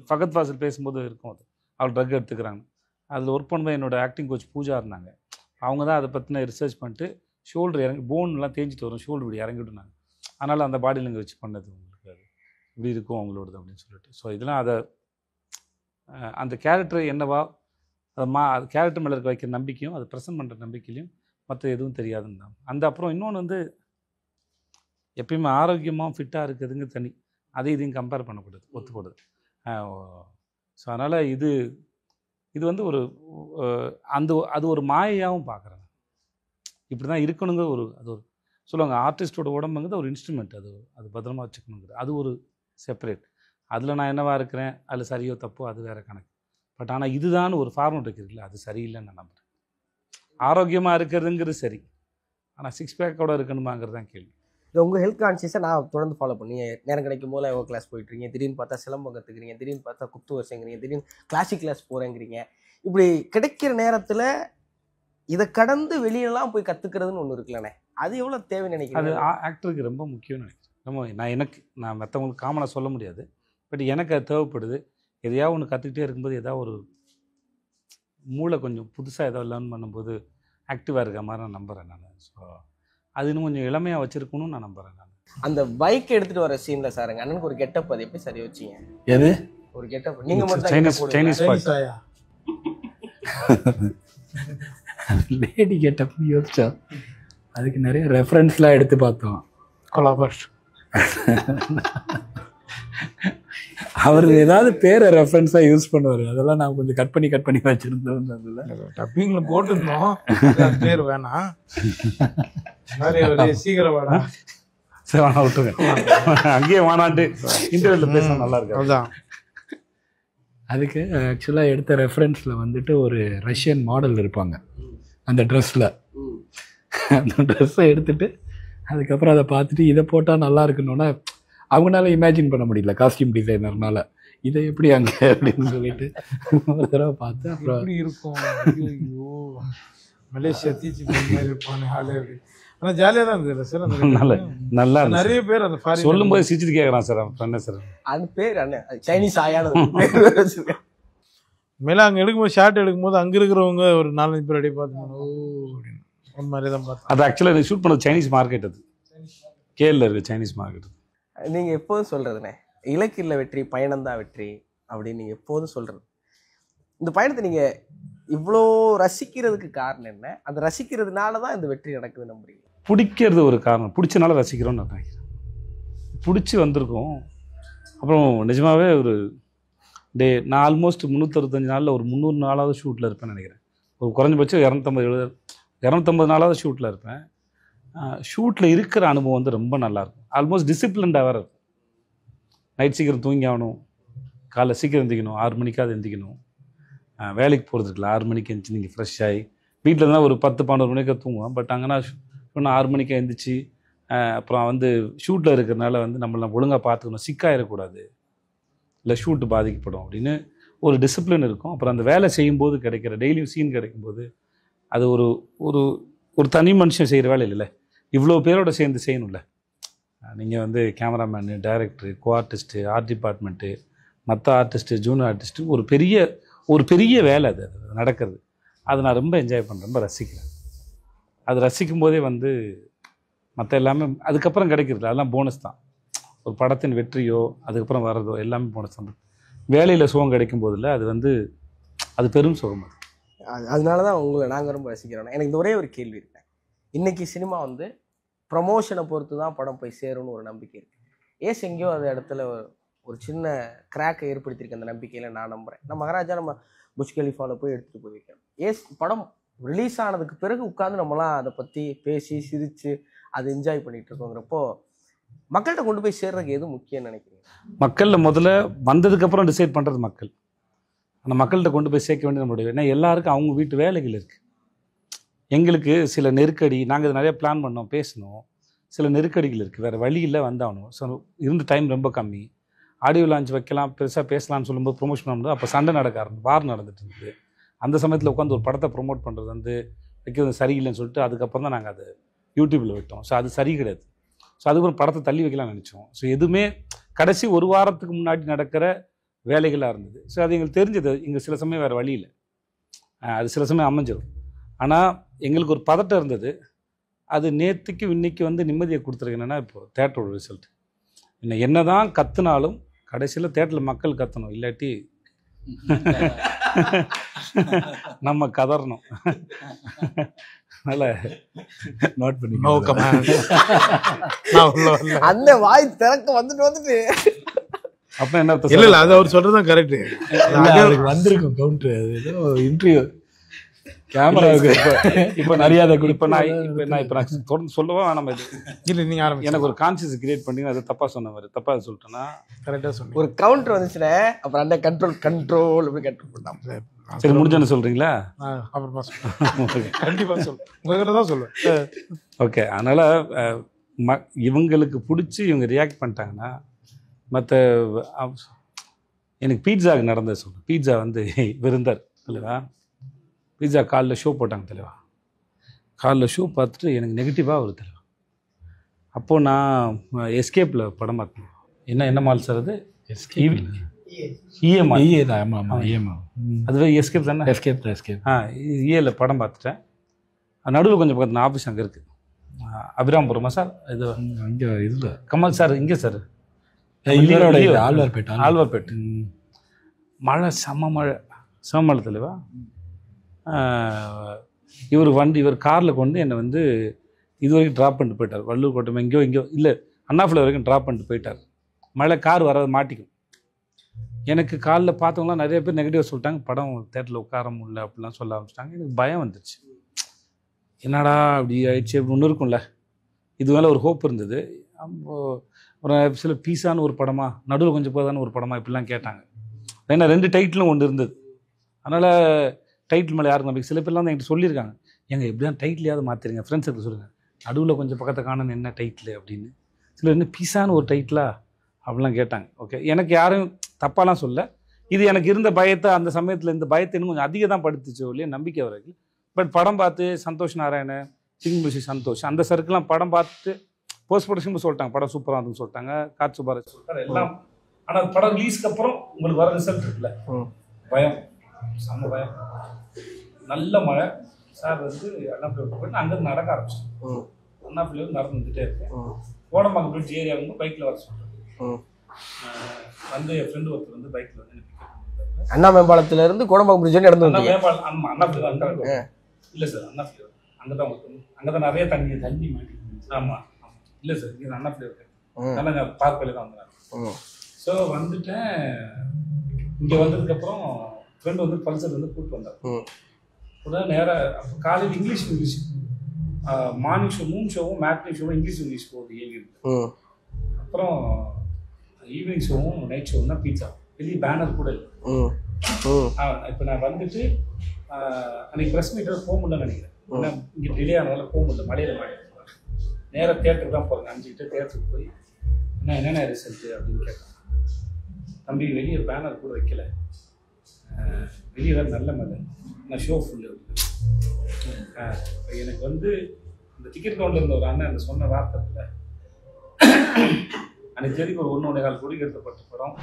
ஃபகத் ஃபாசில் பேசும்போது இருக்கும், அது அவள் ட்ரக் எடுத்துக்கிறாங்க. அதில் ஒர்க் பண்ணும்போது என்னோடய ஆக்டிங் கோச் பூஜா இருந்தாங்க. அவங்க தான் அதை பற்றின ரிசர்ச் பண்ணிட்டு ஷோல்டர் இறங்கி போன்லாம் தேஞ்சிட்டு வரும், ஷோல்டர் இப்படி இறங்கிவிட்டுனாங்க. அதனால் அந்த பாடியில் இங்கே வச்சு பண்ணது உங்களுக்கு அது இப்படி இருக்கும் அவங்களோடது அப்படின்னு சொல்லிட்டு. ஸோ இதெல்லாம் அதை அந்த கேரக்டர் என்னவா அது கேரக்டர் மேலே இருக்க வைக்கிற நம்பிக்கையும் அது ப்ரெசென்ட் பண்ணுற நம்பிக்கையிலையும் மற்ற எதுவும் தெரியாதுன்னு தான். அந்த அப்புறம் இன்னொன்று வந்து எப்பயுமே ஆரோக்கியமாக ஃபிட்டாக இருக்கிறதுங்க தனி, அதையும் இதையும் கம்பேர் பண்ணக்கூடாது, ஒத்துக்கூடாது. ஸோ அதனால் இது இது வந்து ஒரு அது ஒரு மாயையாகவும் பார்க்குறேன். இப்படி தான் இருக்கணுங்கிற அது ஒரு சொல்லுவாங்க, ஆர்டிஸ்டோட உடம்புங்கிறது ஒரு இன்ஸ்ட்ருமெண்ட், அது பத்திரமா வச்சுக்கணுங்கிறது அது ஒரு செப்பரேட். அதில் நான் என்னவா இருக்கிறேன், அதில் சரியோ தப்போ அது வேறு கணக்கு. பட் ஆனால் இதுதான் ஒரு ஃபார்மெட் இருக்குதுல்ல, அது சரியில்லைன்னு நான் நம்புகிறேன். ஆரோக்கியமாக இருக்கிறதுங்கிறது சரி, ஆனால் 6 பேக்கோட இருக்கணுமாங்கிறது தான் கேள்வி. உங்கள் ஹெல்த் கான்சியஸை நான் தொடர்ந்து ஃபாலோ பண்ணி நேரம் கிடைக்கும் போது யோகா கிளாஸ் போயிட்டுருக்கீங்க, திடீர்னு பார்த்தா சிலம்பம் கற்றுக்கிறீங்க, திடீர்னு பார்த்தா குத்து வரிசைங்கிறீங்க, திடீர்னு கிளாசிக் கிளாஸ் போகிறேங்கிறீங்க. இப்படி கிடைக்கிற நேரத்தில் இதை கடந்து வெளியெல்லாம் போய் கற்றுக்கிறதுன்னு ஒன்று இருக்குல்லண்ணே, அது எவ்வளோ தேவைன்னு நினைக்கிறேன்? அது ஆக்டருக்கு ரொம்ப முக்கியம்னு நினைக்கிறேன். நான் மற்றவங்களுக்கு காமனாக சொல்ல முடியாது, பட் எனக்கு அது தேவைப்படுது. எதையாவது ஒன்று கற்றுக்கிட்டே இருக்கும்போது ஏதாவது ஒரு மூளை கொஞ்சம் புதுசாக ஏதாவது லேர்ன் பண்ணும்போது ஆக்டிவாக இருக்க மாதிரி நான் நம்புகிறேன் நான். ஸோ அது இன்னும் கொஞ்சம் இளமையாக வச்சுருக்கணும்னு நான் நம்புகிறேன் நான். அந்த பைக் எடுத்துகிட்டு வர சீனில் சாருங்க அண்ணனுக்கு ஒரு கெட்டப், அது எப்படி சரி வச்சிங்க? எது ஒரு கெட்டப் நீங்கள் மட்டும் சைனீஸ் லேடி கெட்டப் யோசிச்சா அதுக்கு நிறைய ரெஃபரன்ஸ்லாம் எடுத்து பார்த்தோம். கொலாபர் அவர் ஏதாவது பேரை ரெஃபரன்ஸாக யூஸ் பண்ணுவார், அதெல்லாம் நான் கொஞ்சம் கட் பண்ணி வச்சுருந்தோம். அதில் டப்பிங்கில் போட்டுருந்தோம், பேர் வேணாம் சீக்கிரம் வேணாம், சரி வேணா விட்டுருங்க, அங்கேயே வேணான்ட்டு இன்டர்வியூவில் பேச நல்லா இருக்கு. அதுதான் அதுக்கு ஆக்சுவலாக எடுத்த ரெஃபரன்ஸில் வந்துட்டு ஒரு ரஷ்யன் மாடல் இருப்பாங்க அந்த ட்ரெஸ்ஸில். அந்த ட்ரெஸ்ஸை எடுத்துகிட்டு அதுக்கப்புறம் அதை பார்த்துட்டு இதை போட்டால் நல்லா இருக்குன்னொன்னே அவங்களால இமேஜின் பண்ண முடியல, காஸ்டியூம் டிசைனர்னால இதை எப்படி அங்கே அப்படின்னு சொல்லிட்டு ஒரு தடவை பார்த்து அப்புறம் எப்படி இருக்கும். ஐயோ மலேசியா தீச்சு இருப்பானே ஆளே அப்படி. ஆனால் ஜாலியாக தான் இருந்தது சார். நல்லா நிறைய பேர் அந்த ஃபாரின் சொல்லும்போது சிரிச்சுட்டு கேட்குறான் சார் என்ன சார் அந்த பேர் அண்ணன் சைனீஸ் ஆயானது. மேலே அங்கே எடுக்கும்போது ஷார்ட் எடுக்கும்போது அங்கே இருக்கிறவங்க ஒரு 4-5 பேர் அப்படியே பார்த்து ஓ அப்படின்னு ஒரு மாதிரி தான் பார்த்தேன். அது ஆக்சுவலாக ஷூட் பண்ணது சைனீஸ் மார்க்கெட், அது கேரளில் இருக்குது சைனீஸ் மார்க்கெட். நீங்கள் எப்போதும் சொல்கிறதுண்ணே, இலக்கில் வெற்றி பயணம்தான் வெற்றி அப்படின்னு நீங்கள் எப்போதும் சொல்கிறது. இந்த பயணத்தை நீங்கள் இவ்வளோ ரசிக்கிறதுக்கு காரணம் என்ன? அந்த ரசிக்கிறதுனால தான் இந்த வெற்றி நடக்குது நம்புறீங்க? பிடிக்கிறது ஒரு காரணம், பிடிச்சனால ரசிக்கிறோன்னு நான் நினைக்கிறேன். பிடிச்சி வந்திருக்கோம். அப்புறம் நிஜமாகவே ஒரு நான் ஆல்மோஸ்ட் 365 நாளில் ஒரு 300 நாளாவது ஷூட்டில் இருப்பேன்னு நினைக்கிறேன். ஒரு குறைஞ்சபட்சம் 250 நாளாவது ஷூட்டில் இருப்பேன். ஷூட்டில் இருக்கிற அனுபவம் வந்து ரொம்ப நல்லாயிருக்கும். ஆல்மோஸ்ட் டிசிப்ளின்டாக வேறு இருக்கும். நைட் சீக்கிரம் தூங்கி ஆகணும், காலைல சீக்கிரம் எந்திக்கணும், 6 மணிக்காவது எந்திக்கணும். வேலைக்கு போகிறதுக்குல 6 மணிக்கு எழுந்துச்சு நீங்கள் ஃப்ரெஷ் ஆகி வீட்டில் இருந்தால் ஒரு 10-12 மணிக்கு தூங்குவோம். பட் அங்கேனா இன்னும் 6 மணிக்கு எழுந்திரிச்சு அப்புறம் வந்து ஷூட்டில் இருக்கிறனால வந்து நம்மளை ஒழுங்காக பார்த்துக்கணும், சிக்காயிடக்கூடாது, இல்லை ஷூட்டு பாதிக்கப்படும் அப்படின்னு ஒரு டிசிப்ளின் இருக்கும். அப்புறம் அந்த வேலை செய்யும்போது கிடைக்கிற டெய்லியும் சீன் கிடைக்கும்போது அது ஒரு ஒரு ஒரு தனி மனுஷன் செய்கிற வேலை இல்லைல்ல, இவ்வளோ பேரோட சேர்ந்து செய்யணும்ல. நீங்கள் வந்து கேமராமேனு, டைரக்டரு, கோ ஆர்டிஸ்ட்டு, ஆர்ட் டிபார்ட்மெண்ட்டு, மற்ற ஆர்டிஸ்ட்டு, ஜூனியர் ஆர்டிஸ்ட்டு, ஒரு பெரிய வேலை அது நடக்கிறது. அதை நான் ரொம்ப என்ஜாய் பண்ணுறேன், ரொம்ப ரசிக்கிறேன். அது ரசிக்கும் போதே வந்து மற்ற எல்லாமே அதுக்கப்புறம் கிடைக்கிறது அதெல்லாம் போனஸ் தான். ஒரு படத்தின் வெற்றியோ அதுக்கப்புறம் வர்றதோ எல்லாமே போனஸ் தான். வேலையில் சுகம் கிடைக்கும் போதில்ல, அது வந்து அது பெரும் சுகம். அதனால தான் உங்களை நாங்கள் ரொம்ப ரசிக்கிறோம். எனக்கு இந்த ஒரே ஒரு கேள்வி இருக்கேன். இன்றைக்கி சினிமா வந்து ப்ரமோஷனை பொறுத்து தான் படம் போய் சேரும்னு ஒரு நம்பிக்கை இருக்குது. எங்கேயோ அந்த இடத்துல ஒரு சின்ன கிராக்கை ஏற்படுத்தியிருக்க அந்த நம்பிக்கையில் நான் நம்புகிறேன். நம்ம மகாராஜா நம்ம புர்ஜ் கலிஃபாவில் போய் எடுத்துகிட்டு போய் வைக்கணும். படம் ரிலீஸ் ஆனதுக்கு பிறகு உட்காந்து நம்மளாம் அதை பற்றி பேசி சிரித்து அதை என்ஜாய் பண்ணிகிட்டு இருக்கோங்கிறப்போ மக்கள்கிட்ட கொண்டு போய் சேர்றதுக்கு எது முக்கியம்னு நினைக்கிறீங்க? மக்களில் முதல்ல வந்ததுக்கப்புறம் டிசைட் பண்ணுறது மக்கள். அந்த மக்கள்கிட்ட கொண்டு போய் சேர்க்க வேண்டிய நம்மளுடைய, ஏன்னா எல்லாருக்கும் அவங்க வீட்டு வேலைகள் இருக்குது. எங்களுக்கு சில நெருக்கடி, நாங்கள் இது நிறையா பிளான் பண்ணோம், பேசணும், சில நெருக்கடிகள் இருக்குது, வேறு வழியில் வந்தாகணும். ஸோ இருந்த டைம் ரொம்ப கம்மி. ஆடியோ லான்ச் வைக்கலாம், பெருசாக பேசலாம்னு சொல்லும்போது ப்ரொமோஷன் பண்ணும்போது அப்போ சண்டை வார் நடந்துட்டு இருந்தது. அந்த சமயத்தில் உட்காந்து ஒரு படத்தை ப்ரொமோட் பண்ணுறது வந்து வைக்கிறது சரியில்லைன்னு சொல்லிட்டு அதுக்கப்புறம் தான் நாங்கள் அதை யூடியூப்பில் விட்டோம். ஸோ அது சரி கிடையாது. ஸோ அதுக்கப்புறம் படத்தை தள்ளி வைக்கலாம்னு நினச்சோம். ஸோ எதுவுமே கடைசி ஒரு வாரத்துக்கு முன்னாடி நடக்கிற வேலைகளாக இருந்தது. ஸோ அது எங்களுக்கு தெரிஞ்சது. இங்கே சில சமயம் வேறு வழி இல்லை, அது சில சமயம் அமைஞ்சிடும். ஆனால் எங்களுக்கு ஒரு பதட்டம் இருந்தது. அது நேற்றுக்கு இன்னைக்கு வந்து நிம்மதியை கொடுத்துருக்கு. என்னென்னா இப்போது தேட்டரோட ரிசல்ட் என்ன தான் கற்றுனாலும் கடைசியில் தேட்டரில் மக்கள் கத்தணும், இல்லாட்டி நம்ம கதறணும். நோட் பண்ணி அந்த வாய் திறக்க வந்துட்டு அப்போ என்ன அர்த்தம் இல்ல இல்ல அது அவர் சொல்றதுதான் கரெக்ட். அவருக்கு வந்திருக்கும் கவுண்டர், அது ஏதோ இன்டர்வியூ கேமராவுக்கு இப்போ மரியாதை இப்போ நான் தொடர்ந்து சொல்லவா வேணாம்? இது இல்ல நீங்க ஆரம்பிச்சு எனக்கு ஒரு கான்சியஸ் கிரியேட் பண்ணி அது தப்பா சொன்ன மாதிரி தப்பா சொல்லிட்டேன்னா கரெக்டா சொன்னீங்க. ஒரு கவுண்டர் வந்துச்சுன்னா அப்புறம் அந்த கண்ட்ரோல் அப்படி கண்ட்ரோல் பண்ணலாம். சரி முடிஞ்சோன்னு சொல்றீங்களா? அப்புறமா சொல்லுங்க. கண்டிப்பா சொல்லுங்க, உங்ககிட்ட தான் சொல்லுவேன். ஓகே. அதனால இவங்களுக்கு பிடிச்சி இவங்க ரியாக்ட் பண்ணிட்டாங்கன்னா மற்ற எனக்கு பீட்சாவுக்கு நடந்தது சொல்கிறேன். பீட்சா வந்து விருந்தார் தலைவா. பீட்சா காலில் ஷோ போட்டாங்க தலைவா. காலில் ஷோ பார்த்துட்டு எனக்கு நெகட்டிவாக வருது தலைவா. அப்போது நான் எஸ்கேப்பில் படம் பார்த்தேன். என்ன மால் சார் அது? இஎம்ஐ அதுவே எஸ்கேப் தானே? எஸ்கேப் இஏல படம் பார்த்துட்டேன். நடுவில் கொஞ்சம் பக்கத்தில் ஆஃபீஸ் அங்கே இருக்குது. அபிராம்புரமா சார்? இது இங்கே இதில் கமல் சார் இங்கே சார் ஆழ்வார்பேட்டு. மழை செம்ம மழை தலைவா. இவர் காரில் கொண்டு என்னை வந்து இது வரைக்கும் ட்ராப் பண்ணிட்டு போயிட்டார். வள்ளூர் கோட்டை எங்கேயோ இல்லை அண்ணாஃபில் வரைக்கும் ட்ராப் பண்ணிட்டு போயிட்டார். மழை கார் வராது மாட்டிக்கும். எனக்கு காலில் பார்த்தவங்களாம் நிறைய பேர் நெகட்டிவாக சொல்லிட்டாங்க. படம் தேட்டரில் உட்கார முடியல அப்படிலாம் சொல்ல ஆரம்பிச்சிட்டாங்க. எனக்கு பயம் வந்துருச்சு. என்னடா அப்படி ஆயிடுச்சு அப்படி ஒன்று இருக்கும்ல. இது மேலே ஒரு ஹோப் இருந்தது. ஒரு சில பீஸான ஒரு படமா, நடுவில் கொஞ்சம் போதான ஒரு படமா இப்படிலாம் கேட்டாங்க. ஏன்னா 2 டைட்டிலும் ஒன்று இருந்தது. அதனால் டைட்டில் மேலே யாருக்கு நம்பிக்கை. சில பேர்லாம் வந்து என்கிட்ட சொல்லியிருக்காங்க, எங்கள் எப்படிதான் டைட்டிலையாவது மாற்றிருங்க, ஃப்ரெண்ட்ஸுக்கு சொல்லுங்கள், நடுவில் கொஞ்சம் பக்கத்தை காணணும் என்ன டைட்டில் அப்படின்னு. சிலர் என்ன பீஸான ஒரு டைட்டிலா அப்படிலாம் கேட்டாங்க. ஓகே, எனக்கு யாரும் தப்பாலாம் சொல்ல. இது எனக்கு இருந்த பயத்தை அந்த சமயத்தில் இந்த பயத்தை இன்னும் கொஞ்சம் அதிகம் தான் படுத்துச்சு இல்லையா, நம்பிக்கை வரைக்கும். பட் படம் பார்த்து சந்தோஷ் நாராயணன், சிங்முஷி சந்தோஷ் அந்த சர்க்கெலாம் படம் பார்த்துட்டு போஸ்ட் ப்ரொடக்ஷன் சொல்லிட்டாங்க படம் சூப்பராக இருந்துன்னு சொல்லிட்டாங்க. காட் சுபாராஜ் சொல்லிட்டாரு எல்லாம். ஆனால் படம் ரிலீஸ்க்கு அப்புறம் உங்களுக்கு வர ரிசல்ட் இருக்குல்ல, பயம், செம்ம பயம். நல்ல மழை சார் வந்து அண்ணாப்பிள்ளை போயிட்டு அங்கேருந்து நடக்க ஆரம்பிச்சோம். அண்ணாப்பிள்ளை நடந்து வந்துட்டே இருக்கேன். கோடம்பாக்கம் பிரிட்ஜ் ஏரியா வந்து பைக்கில் வர சொல்கிறேன். வந்து என் ஃப்ரெண்டு ஒருத்தர் வந்து பைக்கில் வந்து அண்ணா மேம்பாலத்துல இருந்து கோடம்பாக்கம் பிரிட்ஜ் நடந்து வந்து அண்ணாப்பிள்ளை இல்லை சார், அண்ணாப்பிள்ளை அங்கே தான் நிறைய தண்ணி மாட்டி. ஆமாம் இல்லை சார், இங்கே அண்ணாப்பிள்ளை இருக்கேன். அதனால் நான் பார்க்கல தான் வந்தேன். ஸோ வந்துட்டேன். இங்கே வந்ததுக்கப்புறம் ஃப்ரெண்டு வந்து பல்சர் வந்து கூப்பிட்டு வந்தார். உடனே நேராக அப்போ காலையில் இங்கிலீஷ் மார்னிங் ஷோ 3 ஷோவும் மேட்னிங் ஷோவும் இங்கிலீஷ் போகுது ஏவியில். அப்புறம் ஈவினிங் ஷோவும் நைட் ஷோவும் தான் பீட்சா. வெளியே பேனர் கூட இல்லை. இப்போ நான் வந்துட்டு அன்றைக்கி ப்ரெஸ் மீட்டர் போக முடியலன்னு நினைக்கிறேன். ஏன்னா இங்கே டிலே ஆனதால போக முடியல, மழையில் மாட்டேன். நேராக தேட்டருக்கு தான் போகிறேன். 5 கிட்ட தேட்டருக்கு போய் என்னென்ன ரிசல்ட்டு அப்படின்னு கேட்டேன். தம்பி வெளியே பேனர் கூட வைக்கல, வெளியே வேறு நல்ல மழை, நான் ஷோ ஃபுல்லு. எனக்கு வந்து இந்த டிக்கெட் கவுண்டில் இருந்த ஒரு அண்ணன் அந்த சொன்ன வார்த்தையில் அன்றைக்கு தேதிக்கு ஒரு 1.25 கோடி எடுத்தப்பட்ட படம்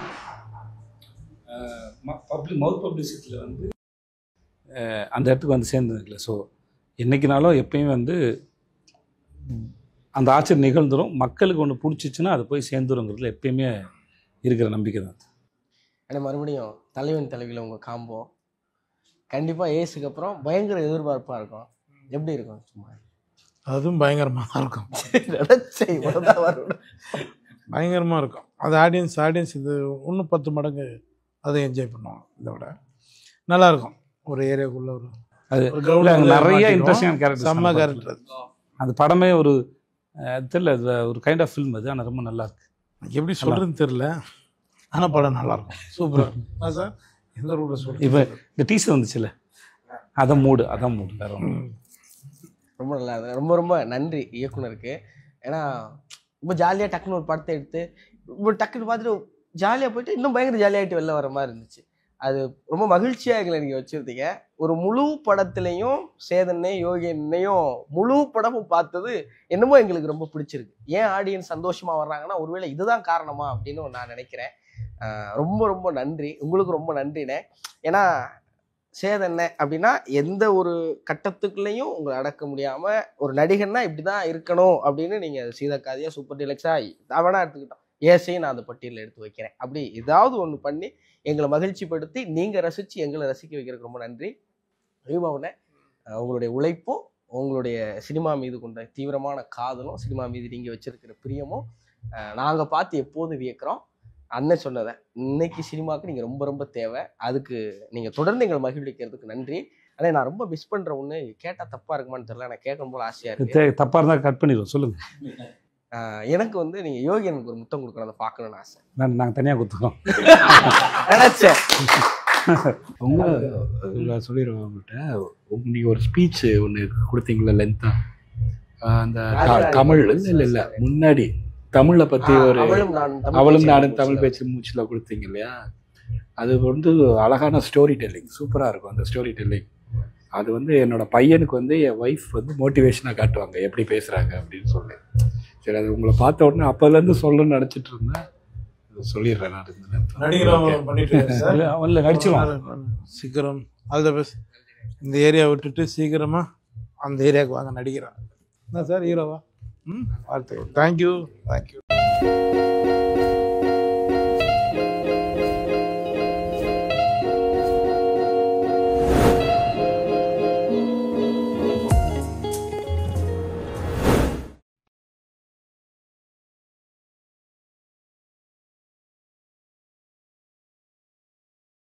மவுத் பப்ளிசிட்டியில் வந்து அந்த இடத்துக்கு வந்து சேர்ந்ததுல. ஸோ என்றைக்குனாலும் எப்பயும் வந்து அந்த ஆச்சரியம் நிகழ்ந்துடும். மக்களுக்கு ஒன்று பிடிச்சிச்சுன்னா அது போய் சேர்ந்துருங்கிறதுல எப்பயுமே இருக்கிற நம்பிக்கை தான். ஆனால் மறுபடியும் தலைவன் தலைவியில் உங்கள் காம்போ கண்டிப்பாக ஏசுக்கு அப்புறம் பயங்கர எதிர்பார்ப்பாக இருக்கும். எப்படி இருக்கும்? சும்மா அதுவும் பயங்கரமாக தான் இருக்கும். பயங்கரமாக இருக்கும். அது ஆடியன்ஸ் இது இன்னும் 10 மடங்கு அதை என்ஜாய் பண்ணுவாங்க. இதை விட நல்லாயிருக்கும். ஒரு ஏரியாவுக்குள்ள ஒரு கிரவுண்டில் நிறைய இன்ட்ரெஸ்டிங் கேரக்டர், செம்ம கேரக்டர். அந்த படமே ஒரு தெரியல, அது ஒரு கைண்ட் ஆஃப் ஃபில்ம் அது. ஆனால் ரொம்ப நல்லாயிருக்கு. எப்படி சொல்கிறதுன்னு தெரில, ஆனால் படம் நல்லாயிருக்கும், சூப்பராக இருக்கும் சார். எந்த ரூட சொல்கிறேன். இப்போ இந்த டீசர் வந்துச்சுல்ல, அதான் மூடு வேறு ரொம்ப நல்லா இருக்கு. ரொம்ப ரொம்ப நன்றி இயக்குனருக்கு. ஏன்னா ரொம்ப ஜாலியாக டக்குன்னு ஒரு படத்தை எடுத்து இப்போ டக்குன்னு பார்த்துட்டு ஜாலியாக போயிட்டு இன்னும் பயங்கர ஜாலியாகிட்டு வெளில வர மாதிரி இருந்துச்சு. அது ரொம்ப மகிழ்ச்சியாக எங்களை நீங்கள் வச்சுருந்தீங்க. ஒரு முழு படத்துலையும் சேதனை யோகியனையும் முழு படமும் பார்த்தது என்னமோ எங்களுக்கு ரொம்ப பிடிச்சிருக்கு. ஏன் ஆடியன்ஸ் சந்தோஷமாக வர்றாங்கன்னா ஒருவேளை இதுதான் காரணமா அப்படின்னு நான் நினைக்கிறேன். ரொம்ப ரொம்ப நன்றி. உங்களுக்கு ரொம்ப நன்றிண்ணே. ஏன்னா சேதனை அப்படின்னா எந்த ஒரு கட்டத்துக்குள்ளேயும் உங்களை அடக்க முடியாமல் ஒரு நடிகன்னா இப்படி தான் இருக்கணும் அப்படின்னு நீங்கள் சீதக்காதியாக சூப்பர் டீலக்ஸாக அவனா எடுத்துக்கிட்டோம். ஏசையும் நான் அந்த பட்டியலில் எடுத்து வைக்கிறேன். அப்படி ஏதாவது ஒன்று பண்ணி எங்களை மகிழ்ச்சிப்படுத்தி நீங்கள் ரசித்து எங்களை ரசிக்க வைக்கிறதுக்கு ரொம்ப நன்றி. ரவிபாவனே, உங்களுடைய உழைப்பும் உங்களுடைய சினிமா மீது கொண்ட தீவிரமான காதலும் சினிமா மீது நீங்கள் வச்சிருக்கிற பிரியமும் நாங்கள் பார்த்து எப்போதும் வியக்கிறோம். அண்ணன் சொன்னதை இன்னைக்கு சினிமாவுக்கு நீங்கள் ரொம்ப ரொம்ப தேவை. அதுக்கு நீங்கள் தொடர்ந்து எங்களை மகிழ்விக்கிறதுக்கு நன்றி. ஆனால் நான் ரொம்ப மிஸ் பண்ணுற ஒன்று, கேட்டால் தப்பாக இருக்குமான்னு தெரியல, நான் கேட்கணும் போல ஆசையாக இருக்கு. தப்பாக இருந்தால் கட் பண்ணிடுவோம், சொல்லுங்கள். எனக்கு வந்து நீங்கள் யோகி எனக்கு ஒரு முத்தம் கொடுக்கணும், அதை பார்க்கணும்னு ஆசை. நாங்கள் தனியாக கொடுத்துக்கோம் நினச்சேன். உங்களை சொல்லிடுவேன் உங்கள்கிட்ட. நீங்கள் ஒரு ஸ்பீச் ஒன்று கொடுத்தீங்களா லென்த்தாக, அந்த தமிழ் இல்லை முன்னாடி தமிழை பற்றி ஒரு அவளும் நானும் தமிழ் பேச்சு மூச்சில் கொடுத்தீங்க இல்லையா, அது வந்து அழகான ஸ்டோரி டெல்லிங், சூப்பராக இருக்கும் அந்த ஸ்டோரி டெல்லிங். அது வந்து என்னோட பையனுக்கு வந்து என் ஒய்ஃப் வந்து மோட்டிவேஷனாக காட்டுவாங்க எப்படி பேசுகிறாங்க அப்படின்னு சொல்லி. சரி, அது உங்களை பார்த்த உடனே அப்போலேருந்து சொல்லணும்னு நினச்சிட்டு இருந்தேன், சொல்லிடுறேன். நான் நடிச்சிருவேன் சீக்கிரம். All the best. இந்த ஏரியா விட்டுட்டு சீக்கிரமாக அந்த ஏரியாவுக்கு வாங்க, நடிக்கிறேன். என்ன சார், ஹீரோவா? வாழ்த்துக்கள். தேங்க்யூ.